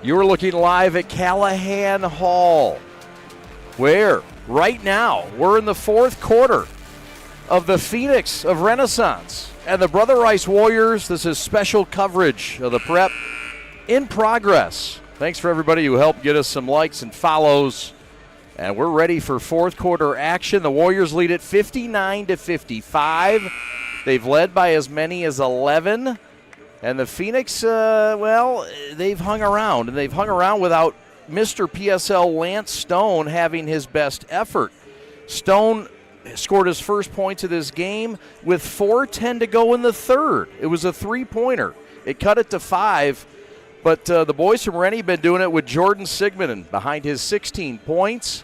You're looking live at Callahan Hall, where right now we're in the fourth quarter of the Phoenix of Renaissance and the Brother Rice Warriors. This is special coverage of the prep in progress. Thanks for everybody who helped get us some likes and follows. And we're ready for fourth quarter action. The Warriors lead at 59-55. They've led by as many as 11. And the Phoenix, they've hung around. And they've hung around without Mr. PSL Lance Stone having his best effort. Stone scored his first points of this game with 4:10 to go in the third. It was a three-pointer. It cut it to 5. But the boys from Rennie have been doing it with Jordan Sigmund behind his 16 points.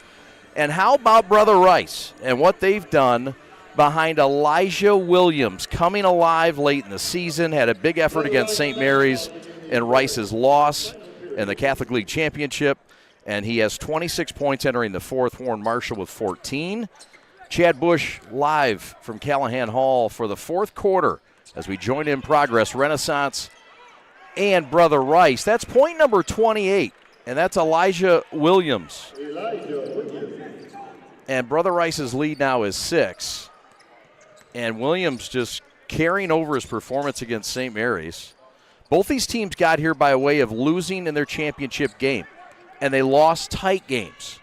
And how about Brother Rice and what they've done behind Elijah Williams, coming alive late in the season, had a big effort against St. Mary's in Rice's loss in the Catholic League Championship. And he has 26 points entering the fourth. Warren Marshall with 14. Chad Bush live from Callahan Hall for the fourth quarter as we join in progress. Renaissance and Brother Rice. That's point number 28, and that's Elijah Williams. And Brother Rice's lead now is 6. And Williams just carrying over his performance against St. Mary's. Both these teams got here by way of losing in their championship game, and they lost tight games.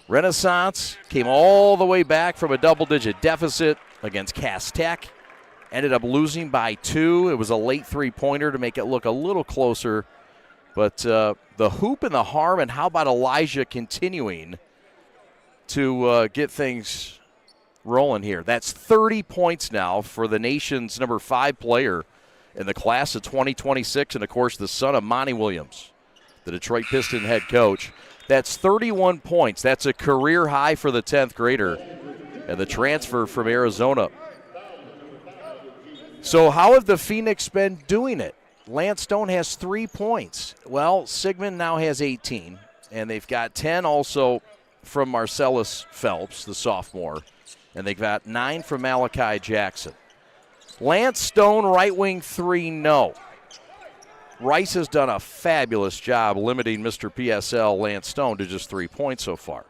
Renaissance came all the way back from a double-digit deficit against Cass Tech. Ended up losing by 2. It was a late three-pointer to make it look a little closer. But the hoop and the harm, and how about Elijah continuing to get things rolling here. That's 30 points now for the nation's number 5 player in the class of 2026, and, of course, the son of Monty Williams, the Detroit Piston head coach. That's 31 points. That's a career high for the 10th grader and the transfer from Arizona. So how have the Phoenix been doing it? Lance Stone has 3 points. Well, Sigmund now has 18, and they've got 10 also from Marcellus Phelps, the sophomore, and they've got 9 from Malachi Jackson. Lance Stone, right wing 3, no. Rice has done a fabulous job limiting Mr. PSL Lance Stone to just 3 points so far.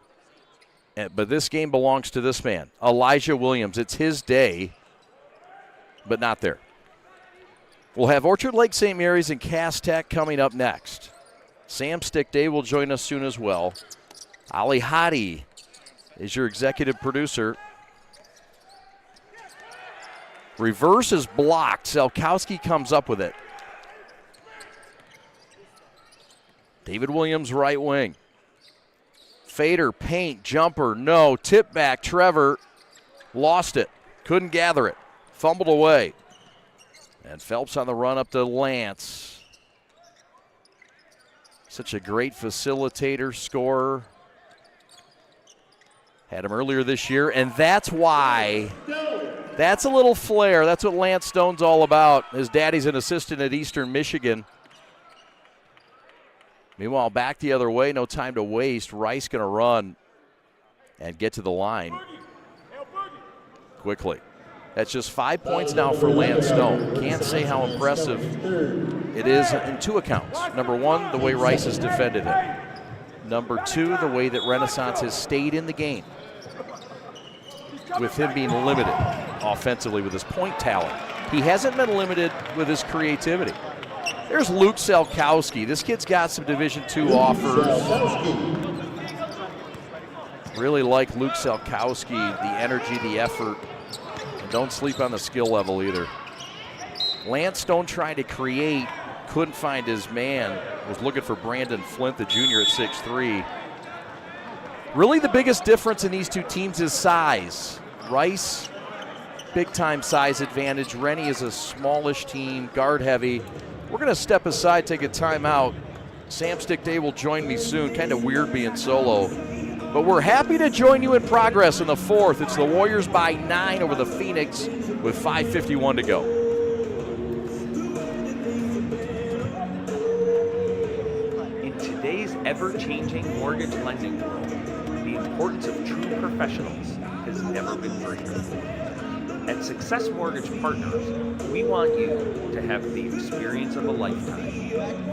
But this game belongs to this man, Elijah Williams. It's his day, but not there. We'll have Orchard Lake St. Mary's and Cass Tech coming up next. Sam Stickday will join us soon as well. Ali Hadi is your executive producer. Reverse is blocked. Selkowski comes up with it. David Williams, right wing. Fader, paint, jumper, no. Tip back, Trevor lost it. Couldn't gather it. Fumbled away. And Phelps on the run up to Lance. Such a great facilitator, scorer. Had him earlier this year, and that's why. That's a little flair. That's what Lance Stone's all about. His daddy's an assistant at Eastern Michigan. Meanwhile, back the other way, no time to waste. Rice going to run and get to the line quickly. That's just 5 points now for Lance Stone. Can't say how impressive it is in 2 accounts. Number 1, the way Rice has defended him. Number 2, the way that Renaissance has stayed in the game, with him being limited offensively with his point talent. He hasn't been limited with his creativity. There's Luke Selkowski. This kid's got some Division II offers. Really like Luke Selkowski, the energy, the effort. And don't sleep on the skill level either. Lance Stone trying to create, couldn't find his man. Was looking for Brandon Flint, the junior, at 6'3". Really the biggest difference in these 2 teams is size. Rice, big-time size advantage. Rennie is a smallish team, guard-heavy. We're going to step aside, take a timeout. Sam Stickday will join me soon. Kind of weird being solo. But we're happy to join you in progress in the fourth. It's the Warriors by 9 over the Phoenix with 5:51 to go. In today's ever-changing mortgage lending world, the importance of true professionals has never been greater. At Success Mortgage Partners, we want you to have the experience of a lifetime.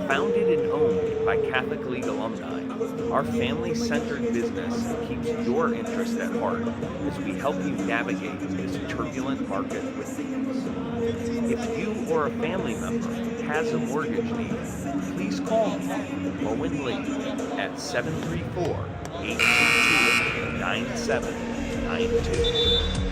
Founded and owned by Catholic League alumni, our family-centered business keeps your interest at heart as we help you navigate this turbulent market with ease. If you or a family member has a mortgage need, please call Owen Lee at 734-822-9792.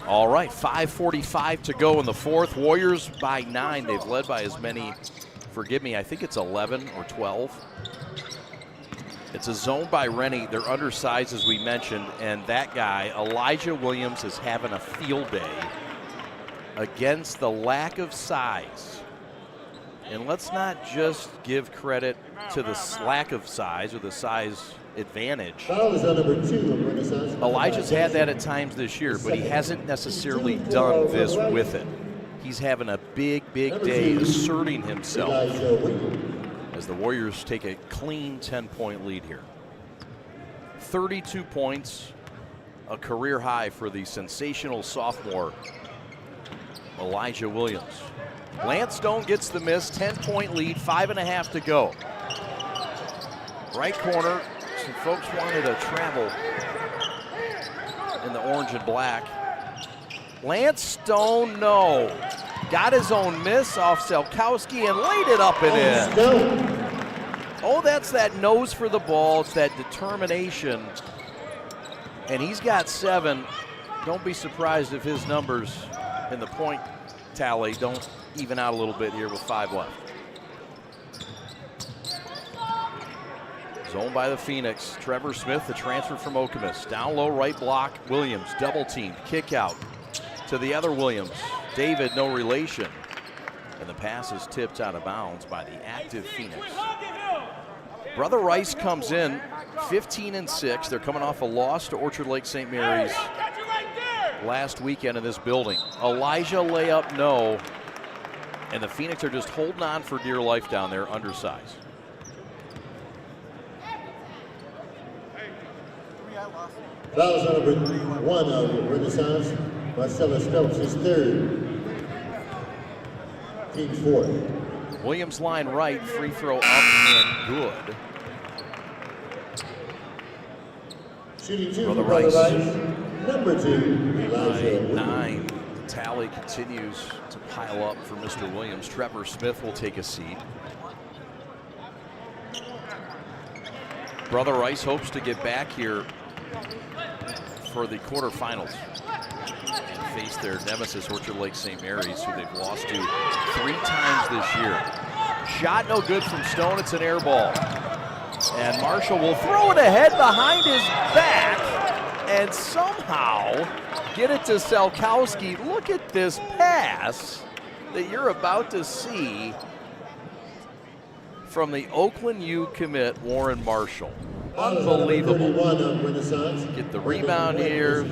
All right, 5:45 to go in the fourth. Warriors by 9. They've led by as many, forgive me, I think it's 11 or 12. It's a zone by Rennie. They're undersized, as we mentioned, and that guy, Elijah Williams, is having a field day against the lack of size. And let's not just give credit to the lack of size or the size advantage. Elijah's had that at times this year, but he hasn't necessarily done this with it. He's having a big day asserting himself as the Warriors take a clean 10-point lead here. 32 points, a career high for the sensational sophomore Elijah Williams. Lance Stone gets the miss, 10-point lead, 5.5 to go. Right corner, some folks wanted to travel in the orange and black. Lance Stone, no. Got his own miss off Selkowski and laid it up and in. Oh, that's that nose for the ball. It's that determination. And he's got 7. Don't be surprised if his numbers in the point tally don't even out a little bit here with 5 left. Zone by the Phoenix. Trevor Smith, the transfer from Okemos. Down low, right block. Williams, double teamed. Kick out to the other Williams. David, no relation. And the pass is tipped out of bounds by the active Phoenix. Brother Rice comes in 15-6. They're coming off a loss to Orchard Lake St. Mary's last weekend in this building. Elijah layup, no. And the Phoenix are just holding on for dear life down there, undersized. Fouls number 1 of Renaissance. Marcellus Phelps is 3rd. Team 4th. Williams line right, free throw up and good. Shooting 2 Brother for Brother Rice. Rice. Number 2, Elijah Williams. 9. The tally continues to pile up for Mr. Williams. Trevor Smith will take a seat. Brother Rice hopes to get back here for the quarterfinals and face their nemesis, Orchard Lake St. Mary's, who they've lost to 3 times this year. Shot no good from Stone. It's an air ball. And Marshall will throw it ahead behind his back and somehow get it to Selkowski. Look at this pass that you're about to see from the Oakland U commit, Warren Marshall. Unbelievable. Get the rebound here,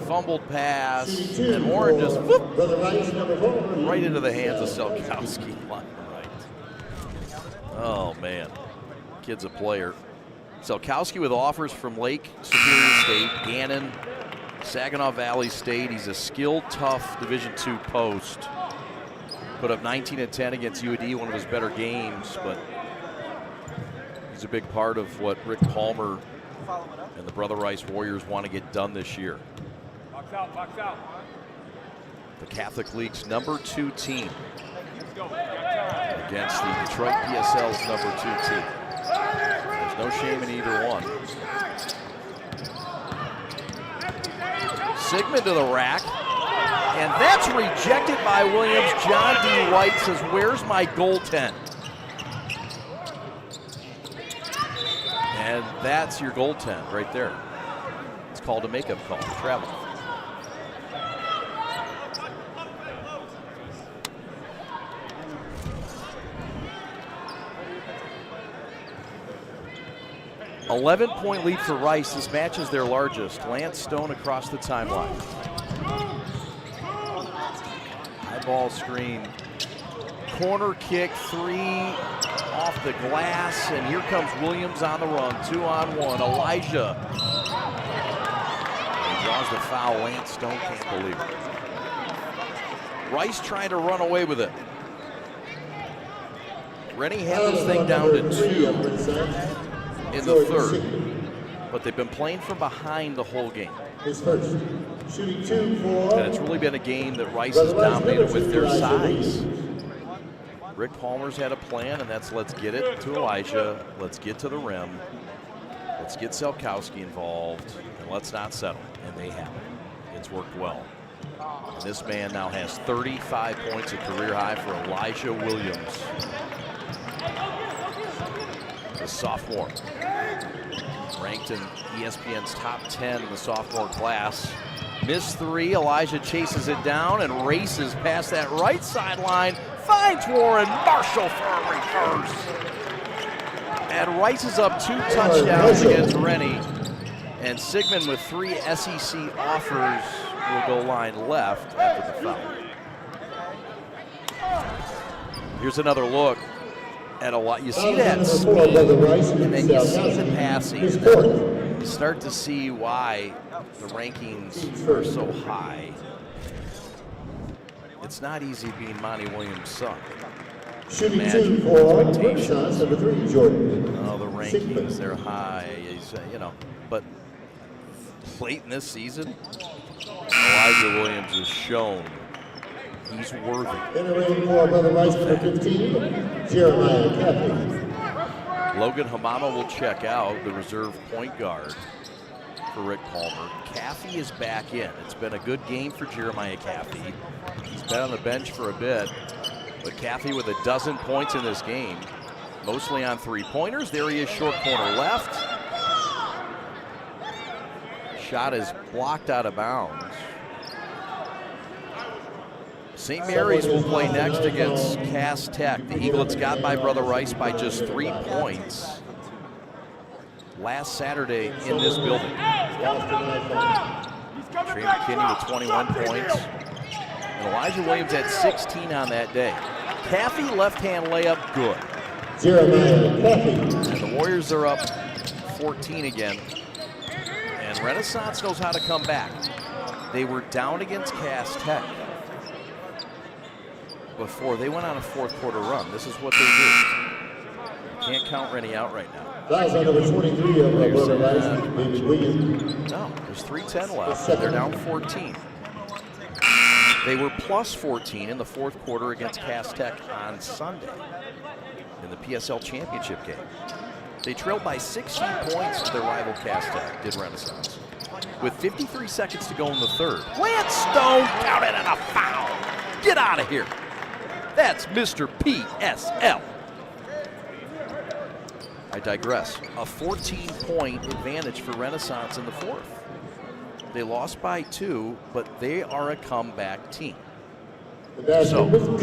fumbled pass, and Warren just whoop, right into the hands of Selkowski. Line right. Oh, man. Kid's a player. Selkowski with offers from Lake Superior State, Gannon, Saginaw Valley State. He's a skilled, tough Division II post. Put up 19 and 10 against UAD, one of his better games, but he's a big part of what Rick Palmer and the Brother Rice Warriors want to get done this year. Box out. The Catholic League's number 2 team against the Detroit PSL's number 2 team. There's no shame in either one. Sigmund to the rack, and that's rejected by Williams. John D. White says, "Where's my goaltend?" And that's your goaltend right there. called a makeup call. Travel. $11-point lead for Rice. This match is their largest. Lance Stone across the timeline. High ball screen. Corner kick, 3 off the glass, and here comes Williams on the run. 2-on-1. Elijah. He draws the foul. Lance Stone can't believe it. Rice trying to run away with it. Rennie had this thing down to 2 in the third, but they've been playing from behind the whole game. His first. Shooting 2 for. And it's really been a game that Rice has dominated with their size. Rick Palmer's had a plan, and that's let's get it to Elijah, let's get to the rim, let's get Selkowski involved, and let's not settle. And they have. It's worked well. And this man now has 35 points, a career high for Elijah Williams, the sophomore. Ranked in ESPN's top 10 in the sophomore class. Missed 3, Elijah chases it down and races past that right sideline. Finds Warren Marshall for a reverse. And Rice is up 2 touchdowns against Rennie. And Sigmund with 3 SEC offers will go line left after the foul. Here's another look at a lot. You see that speed, and then you see the passing. You start to see why the rankings are so high. It's not easy being Monty Williams' son. Shooting 2 for Renaissance, number 3, Jordan. Oh, the rankings, they're high, you know. But late in this season, Elijah Williams has shown he's worthy. Entering for Brother Rice, number 15, Jeremiah Caffey. Logan Hamama will check out, the reserve point guard for Rick Palmer. Caffey is back in. It's been a good game for Jeremiah Caffey. He's been on the bench for a bit, but Caffey with 12 points in this game, mostly on 3-pointers. There he is, short corner left. Shot is blocked out of bounds. St. Mary's will play next against Cass Tech. The Eaglets got by Brother Rice by just 3 points last Saturday in this building. Trey McKinney with 21 points. And Elijah Williams had 16 on that day. Caffey left-hand layup, good. Jeremiah Caffey. And the Warriors are up 14 again. And Renaissance knows how to come back. They were down against Cass Tech before they went on a 4th quarter run. This is what they do. Can't count Rennie out right now. That's on number 23 of Brother Rice, David Williams. No, there's 3:10 left. They're down 14. They were plus 14 in the 4th quarter against Cass Tech on Sunday in the PSL championship game. They trailed by 16 points to their rival Cass Tech, did Renaissance. With 53 seconds to go in the 3rd. Lance Stone counted and a foul. Get out of here. That's Mr. PSL. I digress. A 14-point advantage for Renaissance in the 4th. They lost by 2, but they are a comeback team. So, is it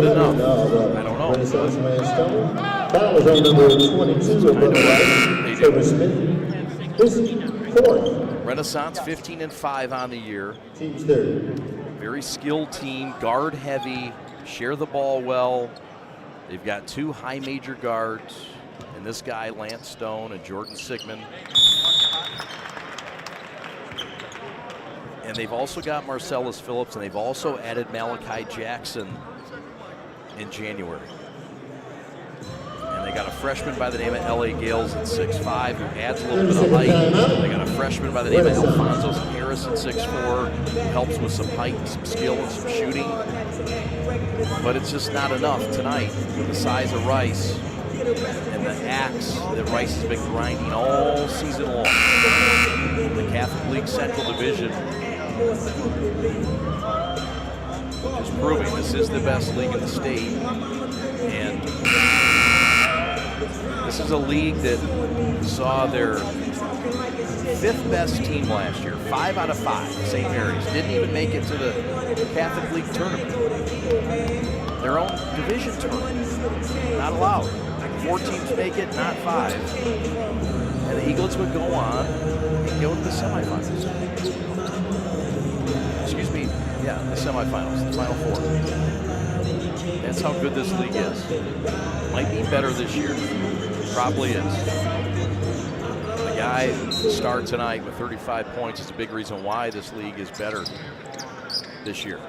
enough? I don't know. Renaissance Lance Stone. That was on number 22 of Brother Rice, Trevor Smith. This is 4th. Renaissance 15-5 on the year. Team's 3rd. Very skilled team, guard heavy, share the ball well. They've got 2 high major guards, and this guy, Lance Stone, and Jordan Sigmund. And they've also got Marcellus Phillips, and they've also added Malachi Jackson in January. And they got a freshman by the name of L.A. Gales at 6'5", who adds a little bit of height. They got a freshman by the name of Alfonso Harris at 6'4", who helps with some height and some skill and some shooting. But it's just not enough tonight with the size of Rice and the axe that Rice has been grinding all season long. The Catholic League Central Division just proving this is the best league in the state. And This is a league that saw their 5th best team last year, 5 out of 5. St. Mary's didn't even make it to the Catholic League tournament. Their own division tournament, not allowed. 4 teams make it, not 5. And the Eaglets would go on and go to the semifinals. Excuse me, yeah, the semifinals, the Final 4. That's how good this league is. Might be better this year. Probably is. The guy start tonight with 35 points is a big reason why this league is better this year.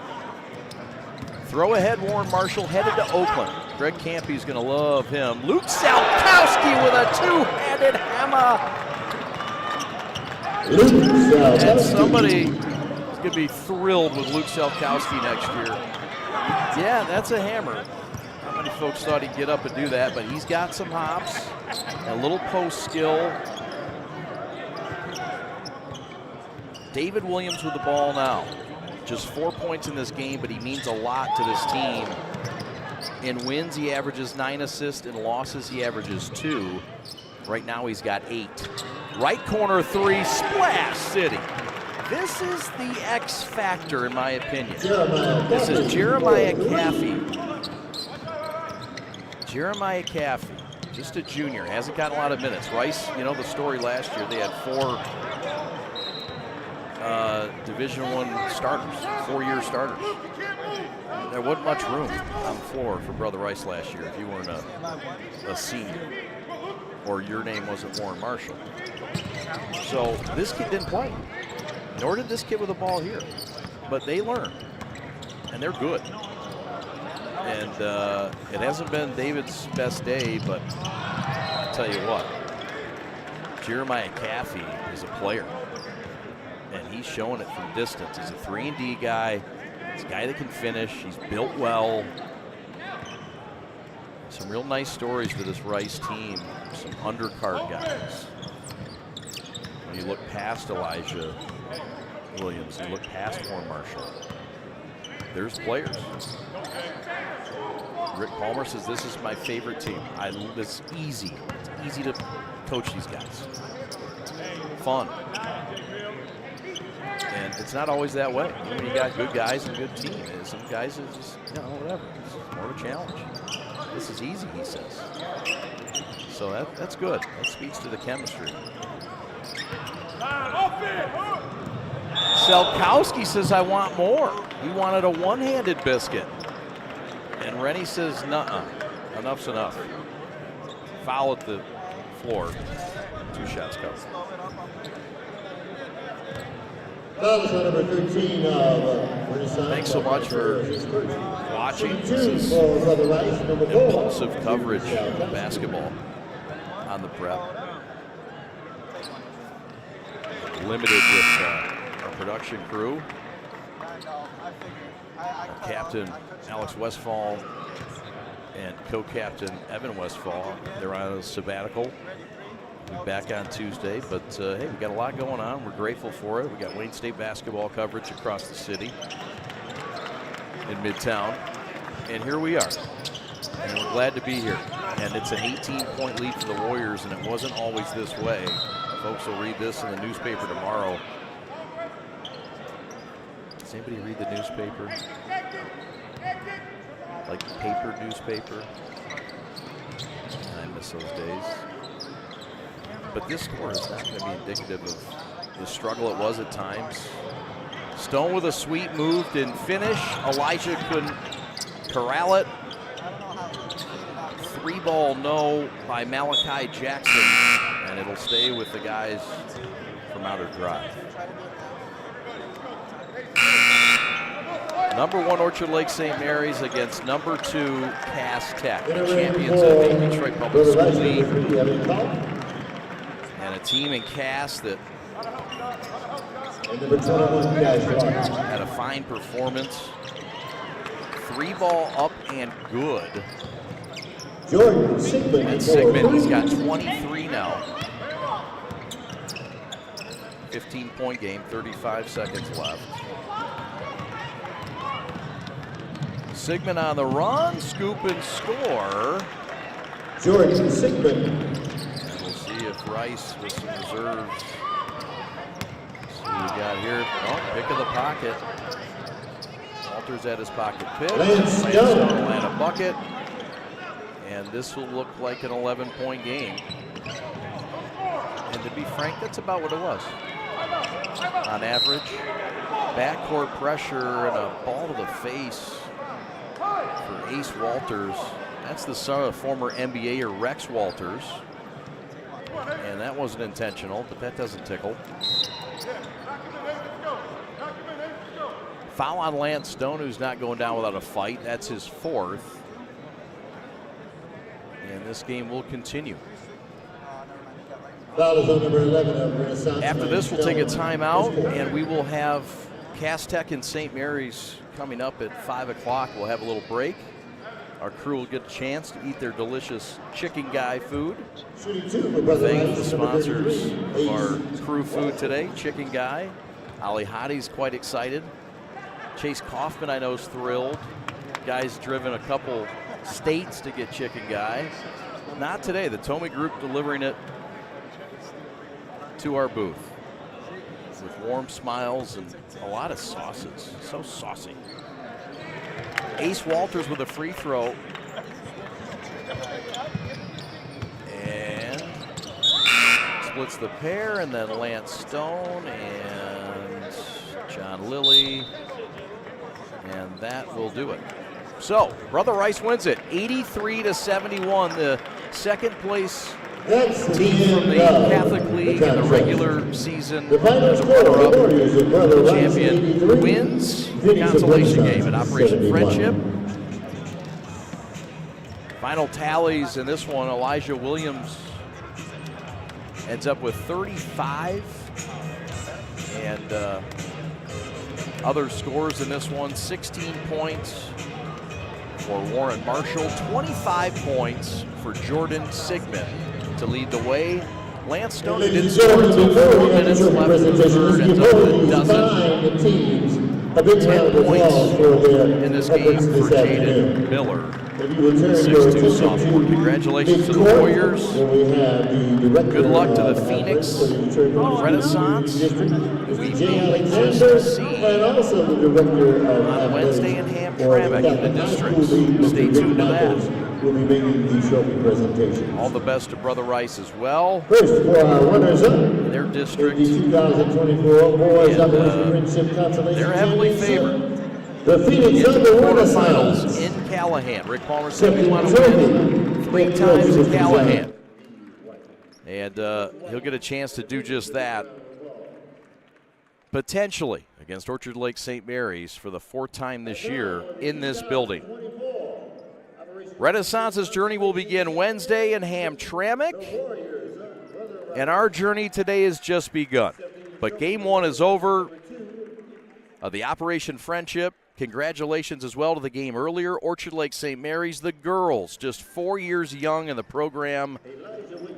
Throw ahead, Warren Marshall headed to Oakland. Greg Campy's going to love him. Luke Salkowski with a 2-handed hammer. And somebody is going to be thrilled with Luke Salkowski next year. Yeah, that's a hammer. Not many folks thought he'd get up and do that, but he's got some hops, a little post skill. David Williams with the ball now. Just 4 points in this game, but he means a lot to this team. In wins, he averages 9 assists. In losses, he averages 2. Right now, he's got 8. Right corner 3, Splash City. This is the X factor, in my opinion. This is Jeremiah Caffey. Jeremiah Caffey, just a junior, hasn't gotten a lot of minutes. Rice, you know the story last year, they had 4 Division I starters, 4-year starters. There wasn't much room on the floor for Brother Rice last year if you weren't a senior or your name wasn't Warren Marshall. So this kid didn't play, nor did this kid with the ball here. But they learn, and they're good. And it hasn't been David's best day, but I'll tell you what, Jeremiah Caffey is a player. And he's showing it from distance. He's a 3-and-D guy. He's a guy that can finish. He's built well. Some real nice stories for this Rice team. Some undercard guys. When you look past Elijah Williams, you look past Warren Marshall, there's players. Rick Palmer says, this is my favorite team. It's easy. It's easy to coach these guys. Fun. And it's not always that way. When you got good guys and good team, some guys are just, whatever. It's more of a challenge. This is easy, he says. So that's good. That speaks to the chemistry. Salkowski says, I want more. He wanted a one-handed biscuit. And Rennie says, nuh-uh. Enough's enough. Foul at the floor. 2 shots covered. Thanks so much for watching. This is impulsive coverage of basketball on the Prep. Limited with our production crew. Our captain, Alex Westfall, and co-captain, Evan Westfall. They're on a sabbatical. We'll be back on Tuesday, but hey, we got a lot going on. We're grateful for it. We got Wayne State basketball coverage across the city in Midtown, and here we are. And we're glad to be here. And it's an 18-point lead for the Warriors, and it wasn't always this way. Folks will read this in the newspaper tomorrow. Does anybody read the newspaper? Like paper newspaper? I miss those days. But this score is not going to be indicative of the struggle it was at times. Stone with a sweep, moved and finish. Elijah couldn't corral it. 3-ball no by Malachi Jackson, and it'll stay with the guys from Outer Drive. Number 1 Orchard Lake St. Mary's against number 2 Cass Tech, the champions of the Detroit Public School League. And a team in Cass that had a fine performance. 3-ball up and good. Jordan Sigmund. And Sigmund, he's got 23 now. 15-point game, 35 seconds left. Sigmund on the run, scoop and score. Jordan Sigmund. And we'll see if Rice with some reserves. See what we got here. Oh, pick of the pocket. Walters at his pocket pick. Lance Stone Stone. will land a bucket. And this will look like an 11-point game. And to be frank, that's about what it was. On average, backcourt pressure and a ball to the face for Ace Walters. That's the son of former NBAer Rex Walters. And that wasn't intentional, but that doesn't tickle. Foul on Lance Stone, who's not going down without a fight. That's his fourth. And this game will continue. Foul is on number 11 of Renaissance. After this, we'll take a Stone. timeout, and we will have Cass Tech and St. Mary's coming up at 5 o'clock. We'll have a little break. Our crew will get a chance to eat their delicious Chicken Guy food. Shooting two for Brother Thank the Rice, number sponsors 33, of our Ace. crew food today, Chicken Guy. Ali Hadi's quite excited. Chase Kaufman, I know, is thrilled. Guy's driven a couple states to get Chicken Guy. Not today. The Tomei Group delivering it to our booth with warm smiles and a lot of sauces. So saucy. Ace Walters with a free throw. And splits the pair, and then Lance Stone and John Lilly. And that will do it. So, Brother Rice wins it, 83-71. The second place That's the team from end the of Catholic League in the contest. regular season. The final The score, the runner-up Warriors of Brother Rice champion 83, wins the Phoenix of consolation Renaissance game at Operation 71. Friendship. Final tallies in this one, Elijah Williams ends up with 35. And other scores in this one, 16 points for Warren Marshall, 25 points for Jordan Sigmund to lead the way. Lance Stone, who didn't score until 4 minutes left in the third, ends up with a dozen. 10 points in this game for Jaden Miller. 6'2" sophomore. Congratulations to the Warriors. Good luck to the Phoenix Renaissance. We may just see on Wednesday in Hamtramck in the districts. Stay tuned to that. We'll be making the trophy presentation. All the best to Brother Rice as well. First for our runners up In their in district, the 2024 Boys And, Operation Friendship Consolation they're heavily Championship. favored. The Phoenix in the Under quarterfinals Renaissance. in Callahan. Rick Palmer said we want to win 3 times in Callahan. And he'll get a chance to do just that. Potentially against Orchard Lake St. Mary's for the 4th time this year in this building. Renaissance's journey will begin Wednesday in Hamtramck. And our journey today has just begun. But game 1 is over of the Operation Friendship. Congratulations as well to the game earlier. Orchard Lake St. Mary's, the girls, just 4 years young in the program.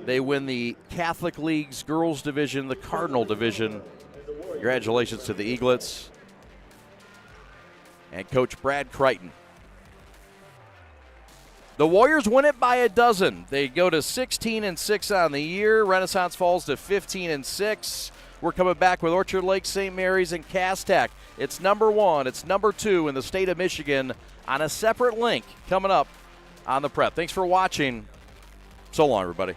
They win the Catholic League's girls division, the Cardinal division. Congratulations to the Eaglets and Coach Brad Crichton. The Warriors win it by a dozen. They go to 16-6 on the year. Renaissance falls to 15-6. We're coming back with Orchard Lake St. Mary's and Cass Tech. It's number 1, it's number 2 in the state of Michigan on a separate link coming up on the Prep. Thanks for watching. So long, everybody.